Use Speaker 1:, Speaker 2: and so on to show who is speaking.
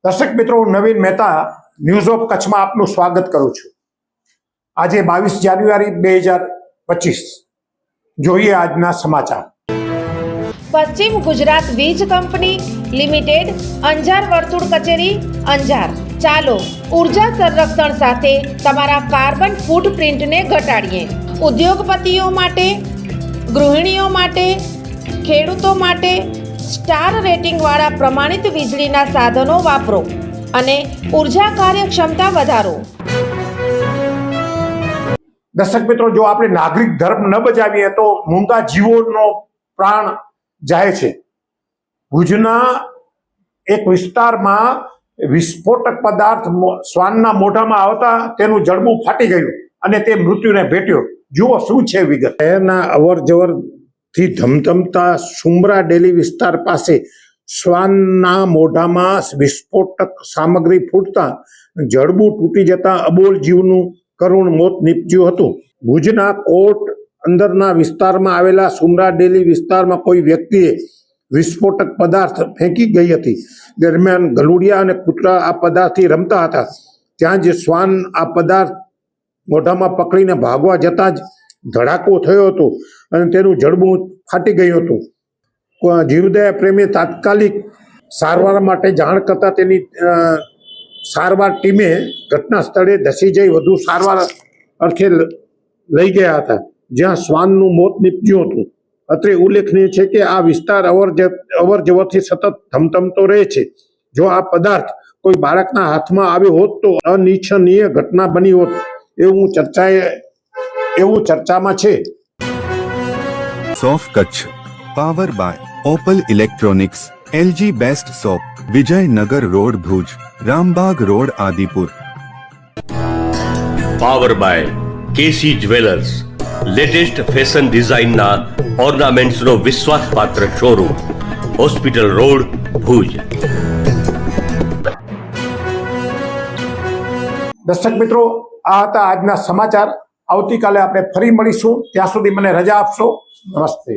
Speaker 1: દર્શક મિત્રો, હું નવીન મહેતા ન્યૂઝ ઓફ કચ્છમાં આપનું સ્વાગત કરું છું। આજે 22 જાન્યુઆરી 2025 જોઈએ આજના સમાચાર।
Speaker 2: પશ્ચિમ ગુજરાત વીજ કંપની લિમિટેડ અંજાર વર્તુળ કચેરી અંજાર। ચાલો ઉર્જા સંરક્ષણ સાથે તમારા કાર્બન ફૂટપ્રિન્ટને ઘટાડીએ। ઉદ્યોગપતિઓ માટે, ગૃહિણીઓ માટે, ખેડૂતો માટે સ્ટાર રેટિંગવાળા પ્રમાણિત વીજળીના સાધનો વાપરો અને ઉર્જા કાર્યક્ષમતા વધારો।
Speaker 1: દર્શક મિત્રો, જો આપણે નાગરિક ધર્મ ન બજાવીએ તો મૂંગા જીવોનો પ્રાણ જાય છે। ભુજના એક વિસ્તારમાં વિસ્ફોટક પદાર્થ શ્વાનના મોઢામાં આવતા તેનું જડબું ફાટી ગયું અને તે મૃત્યુને ભેટ્યો। જુઓ શું છે વિગત। શહેરના અવર જવર થી ધમધમતા સુમરા ડેલી વિસ્તાર પાસે શ્વાનના મોઢામાં વિસ્ફોટક સામગ્રી ફૂટતા જડબું તૂટી જતા અબોલ જીવનું કરુણ મોત નીપજ્યું હતું। ભુજના કોટ અંદરના વિસ્તારમાં આવેલા સુમરા ડેલી વિસ્તારમાં કોઈ વ્યક્તિએ વિસ્ફોટક પદાર્થ ફેંકી ગઈ હતી। દરમિયાન ગલુડિયા અને કૂતરા આ પદાર્થથી રમતા હતા। ત્યાં જ શ્વાન આ પદાર્થ મોઢામાં પકડીને ભાગવા જતાં જ ધડાકો થયો હતો અને તેનું જડબું ફાટી ગયું હતું। જીવદયા પ્રેમી તાત્કાલિક સારવાર માટે જાણ કરતા તેની સારવાર ટીમે ઘટના સ્થળે ધસી જઈ વધુ સારવાર અર્થે લઈ ગયા હતા, જ્યાં શ્વાનનું મોત નીપજ્યું હતું। અત્રે ઉલ્લેખનીય છે કે આ વિસ્તાર અવર જવરથી સતત ધમધમતો રહે છે। જો આ પદાર્થ કોઈ બાળકના હાથમાં આવ્યો હોત તો અનિચ્છનીય ઘટના બની હોત એવું ચર્ચામાં છે।
Speaker 3: સોફ Kutch power by Opal electronics, LG best shop, Vijaynagar road Bhuj, Rambag road Adipur.
Speaker 4: Power by KC jewellers, latest fashion ડિઝાઇનના ઓર્નામેન્ટ્સનો વિશ્વાસપાત્ર શોરૂમ, હોસ્પિટલ રોડ ભુજ।
Speaker 1: દર્શક મિત્રો, આ હતા આજના સમાચાર। આવતીકાલે આપણે ફરી મળીશું। ત્યાં સુધી મને રજા આપશો। નમસ્તે।